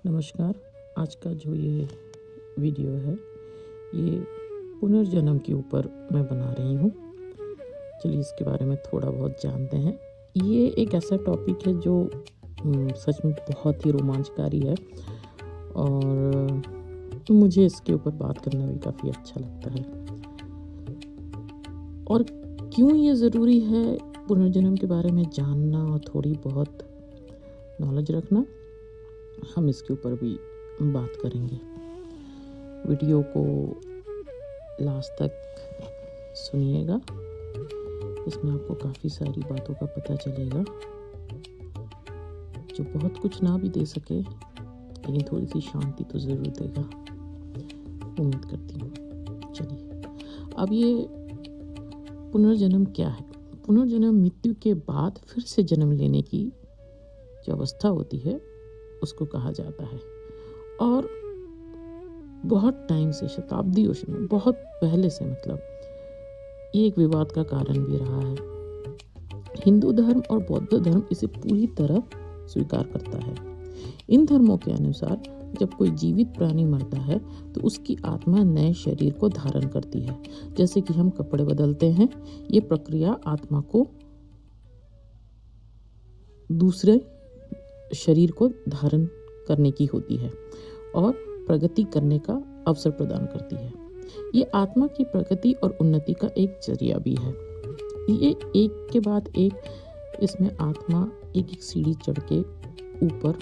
नमस्कार। आज का जो ये वीडियो है ये पुनर्जन्म के ऊपर मैं बना रही हूँ। चलिए इसके बारे में थोड़ा बहुत जानते हैं। ये एक ऐसा टॉपिक है जो सच में बहुत ही रोमांचकारी है और मुझे इसके ऊपर बात करना भी काफ़ी अच्छा लगता है। और क्यों ये ज़रूरी है पुनर्जन्म के बारे में जानना और थोड़ी बहुत नॉलेज रखना, हम इसके ऊपर भी बात करेंगे। वीडियो को लास्ट तक सुनिएगा, इसमें आपको काफ़ी सारी बातों का पता चलेगा जो बहुत कुछ ना भी दे सके लेकिन थोड़ी सी शांति तो ज़रूर देगा, उम्मीद करती हूँ। चलिए, अब ये पुनर्जन्म क्या है? पुनर्जन्म मृत्यु के बाद फिर से जन्म लेने की जो अवस्था होती है उसको कहा जाता है और बहुत टाइम से, शताब्दियों से, बहुत पहले से ये एक विवाद का कारण भी रहा है। हिंदू धर्म और बौद्ध धर्म इसे पूरी तरह स्वीकार करता है। इन धर्मों के अनुसार जब कोई जीवित प्राणी मरता है तो उसकी आत्मा नए शरीर को धारण करती है। जैसे कि हम कपड़े बदलते हैं, ये प्रक्रिया आत्मा को दूसरे शरीर को धारण करने की होती है और प्रगति करने का अवसर प्रदान करती है। ये आत्मा की प्रगति और उन्नति का एक जरिया भी है। ये एक के बाद एक इसमें आत्मा एक एक सीढ़ी चढ़ के ऊपर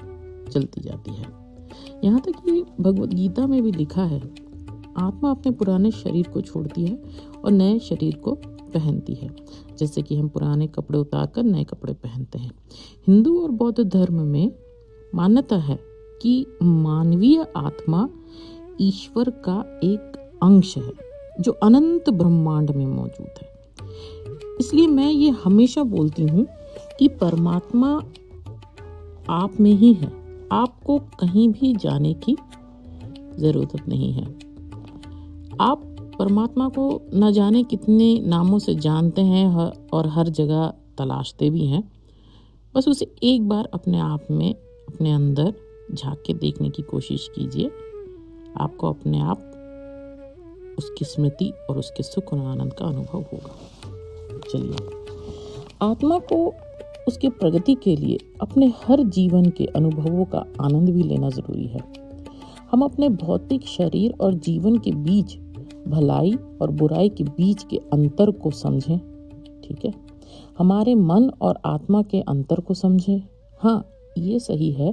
चलती जाती है। यहाँ तक कि भगवद गीता में भी लिखा है, आत्मा अपने पुराने शरीर को छोड़ती है और नए शरीर को पहनती है, जैसे कि हम पुराने कपड़े उतारकर नए कपड़े पहनते हैं। हिंदू और बौद्ध धर्म में मान्यता है कि मानवीय आत्मा ईश्वर का एक अंश है जो अनंत ब्रह्मांड में मौजूद है। इसलिए मैं ये हमेशा बोलती हूँ कि परमात्मा आप में ही है, आपको कहीं भी जाने की जरूरत नहीं है। आप परमात्मा को न जाने कितने नामों से जानते हैं और हर जगह तलाशते भी हैं। बस उसे एक बार अपने आप में, अपने अंदर झांक के देखने की कोशिश कीजिए। आपको अपने आप उसकी स्मृति और उसके सुख और आनंद का अनुभव होगा। चलिए, आत्मा को उसके प्रगति के लिए अपने हर जीवन के अनुभवों का आनंद भी लेना जरूरी है। हम अपने भौतिक शरीर और जीवन के बीच, भलाई और बुराई के बीच के अंतर को समझें। ठीक है, हमारे मन और आत्मा के अंतर को समझें। हाँ, ये सही है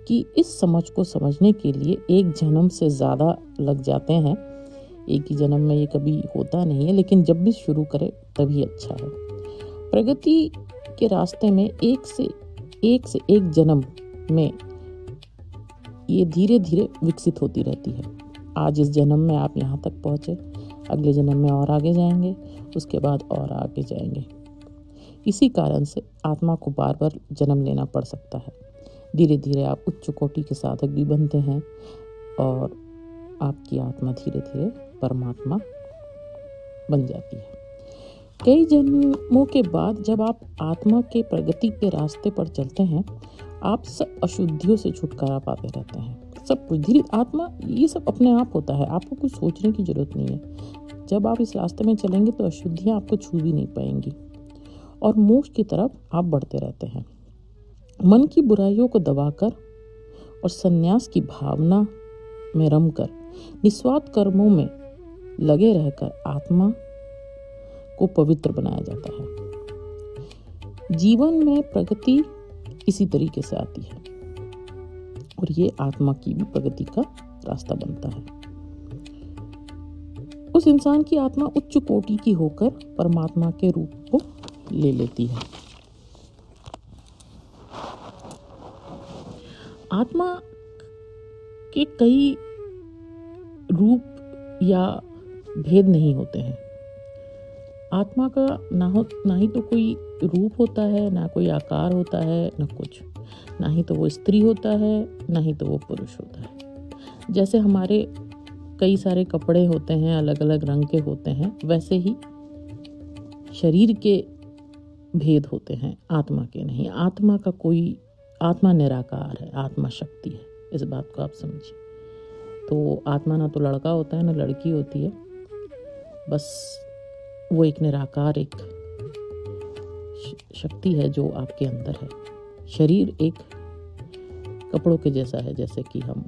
कि इस समझ को समझने के लिए एक जन्म से ज़्यादा लग जाते हैं। एक ही जन्म में ये कभी होता नहीं है, लेकिन जब भी शुरू करें तभी अच्छा है। प्रगति के रास्ते में एक से एक जन्म में ये धीरे धीरे विकसित होती रहती है। आज इस जन्म में आप यहाँ तक पहुँचे, अगले जन्म में और आगे जाएंगे, उसके बाद और आगे जाएंगे। इसी कारण से आत्मा को बार बार जन्म लेना पड़ सकता है। धीरे धीरे आप उच्च कोटि के साधक भी बनते हैं और आपकी आत्मा धीरे धीरे परमात्मा बन जाती है। कई जन्मों के बाद जब आप आत्मा के प्रगति के रास्ते पर चलते हैं, आप सब अशुद्धियों से छुटकारा पाते रहते हैं। सब कुछ धीरे आत्मा ये सब अपने आप होता है, आपको कुछ सोचने की जरूरत नहीं है। जब आप इस रास्ते में चलेंगे तो अशुद्धियाँ आपको छू भी नहीं पाएंगी और मोक्ष की तरफ आप बढ़ते रहते हैं। मन की बुराइयों को दबाकर और संन्यास की भावना में रमकर निस्वार्थ कर्मों में लगे रहकर आत्मा को पवित्र बनाया जाता है। जीवन में प्रगति इसी तरीके से आती है और ये आत्मा की भी प्रगति का रास्ता बनता है। उस इंसान की आत्मा उच्च कोटि की होकर परमात्मा के रूप को ले लेती है। आत्मा के कई रूप या भेद नहीं होते हैं। आत्मा का ना ही तो कोई रूप होता है, ना कोई आकार होता है, ना कुछ। ना ही तो वो स्त्री होता है, ना ही तो वो पुरुष होता है। जैसे हमारे कई सारे कपड़े होते हैं, अलग अलग रंग के होते हैं, वैसे ही शरीर के भेद होते हैं, आत्मा के नहीं। आत्मा निराकार है, आत्मा शक्ति है। इस बात को आप समझिए। तो आत्मा ना तो लड़का होता है ना लड़की होती है, बस वो एक निराकार एक शक्ति है जो आपके अंदर है। शरीर एक कपड़ों के जैसा है, जैसे कि हम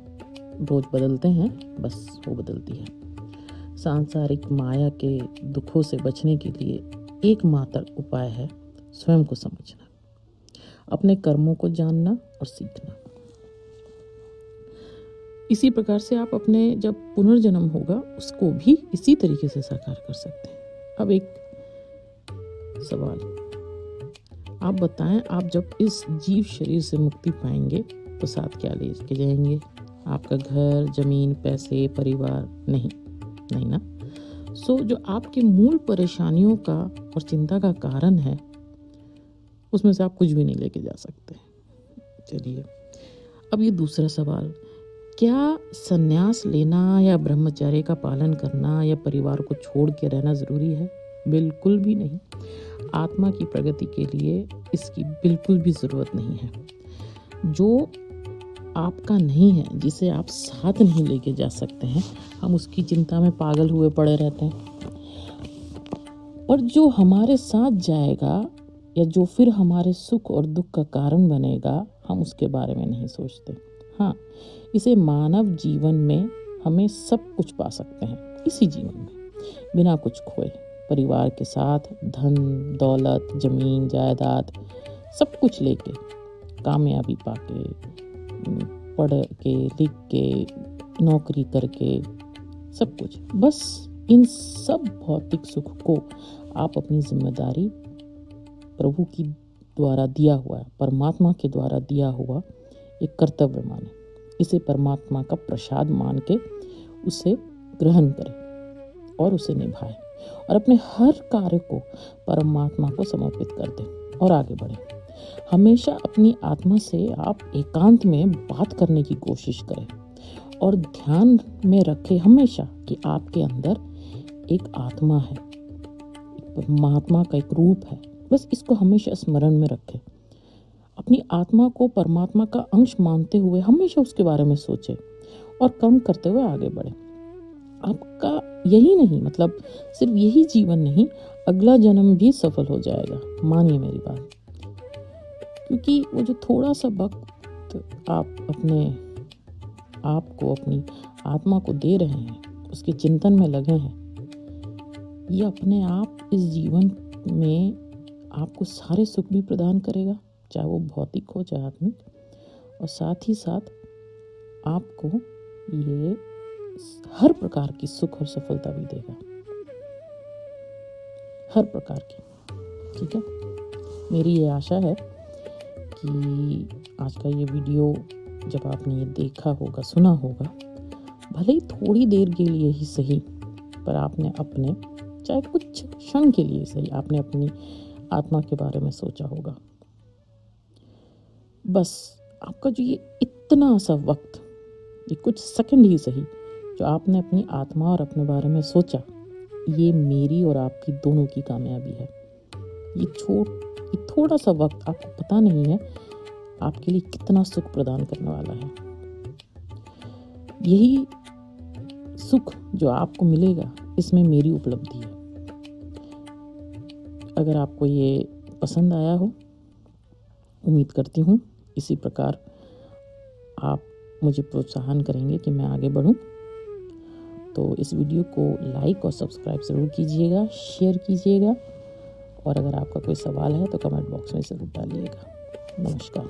रोज बदलते हैं, बस वो बदलती है। सांसारिक माया के दुखों से बचने के लिए एकमात्र उपाय है स्वयं को समझना, अपने कर्मों को जानना और सीखना। इसी प्रकार से आप अपने जब पुनर्जन्म होगा उसको भी इसी तरीके से साकार कर सकते हैं। अब एक सवाल, आप बताएं, आप जब इस जीव शरीर से मुक्ति पाएंगे तो साथ क्या ले के जाएंगे? आपका घर, जमीन, पैसे, परिवार? नहीं ना। सो जो आपके मूल परेशानियों का और चिंता का कारण है, उसमें से आप कुछ भी नहीं लेके जा सकते। चलिए, अब ये दूसरा सवाल, क्या संन्यास लेना या ब्रह्मचर्य का पालन करना या परिवार को छोड़ के रहना जरूरी है? बिल्कुल भी नहीं। आत्मा की प्रगति के लिए इसकी बिल्कुल भी जरूरत नहीं है। जो आपका नहीं है, जिसे आप साथ नहीं लेके जा सकते हैं, हम उसकी चिंता में पागल हुए पड़े रहते हैं। और जो हमारे साथ जाएगा या जो फिर हमारे सुख और दुख का कारण बनेगा, हम उसके बारे में नहीं सोचते। हाँ, इसे मानव जीवन में हमें सब कुछ पा सकते हैं, इसी जीवन में बिना कुछ खोए, परिवार के साथ, धन दौलत, जमीन जायदाद, सब कुछ लेके, कामयाबी पाके, पढ़ के लिख के, नौकरी करके, सब कुछ। बस इन सब भौतिक सुख को आप अपनी जिम्मेदारी प्रभु की द्वारा दिया हुआ है, परमात्मा के द्वारा दिया हुआ एक कर्तव्य माने, इसे परमात्मा का प्रसाद मान के उसे ग्रहण करें और उसे निभाएं और अपने हर कार्य को परमात्मा को समर्पित कर दें और आगे बढ़ें। हमेशा अपनी आत्मा से आप एकांत में बात करने की कोशिश करें और ध्यान में रखें हमेशा कि आपके अंदर एक आत्मा है, परमात्मा का एक रूप है। बस इसको हमेशा स्मरण में रखें। अपनी आत्मा को परमात्मा का अंश मानते हुए हमेशा उसके बारे में सोचें और कर्म करते हुए आगे बढ़ें। आपका यही नहीं, मतलब सिर्फ यही जीवन नहीं, अगला जन्म भी सफल हो जाएगा, मानिए मेरी बात। क्योंकि वो जो थोड़ा सा वक्त आप अपने आप को, अपनी आत्मा को दे रहे हैं, उसके चिंतन में लगे हैं, ये अपने आप इस जीवन में आपको सारे सुख भी प्रदान करेगा, चाहे वो भौतिक हो चाहे आत्मिक, और साथ ही साथ आपको ये हर प्रकार की सुख और सफलता भी देगा, हर प्रकार की। ठीक है, मेरी ये आशा है कि आज का ये वीडियो जब आपने ये देखा होगा, सुना होगा, भले ही थोड़ी देर के लिए ही सही, पर आपने अपने, चाहे कुछ क्षण के लिए सही, आपने अपनी आत्मा के बारे में सोचा होगा। बस आपका जो ये इतना सा वक्त, ये कुछ सेकंड ही सही, जो आपने अपनी आत्मा और अपने बारे में सोचा, ये मेरी और आपकी दोनों की कामयाबी है। ये थोड़ा सा वक्त आपको पता नहीं है आपके लिए कितना सुख प्रदान करने वाला है। यही सुख जो आपको मिलेगा, इसमें मेरी उपलब्धि है। अगर आपको ये पसंद आया हो, उम्मीद करती हूँ इसी प्रकार आप मुझे प्रोत्साहन करेंगे कि मैं आगे बढ़ूँ। तो इस वीडियो को लाइक और सब्सक्राइब ज़रूर कीजिएगा, शेयर कीजिएगा, और अगर आपका कोई सवाल है तो कमेंट बॉक्स में ज़रूर डालिएगा। नमस्कार।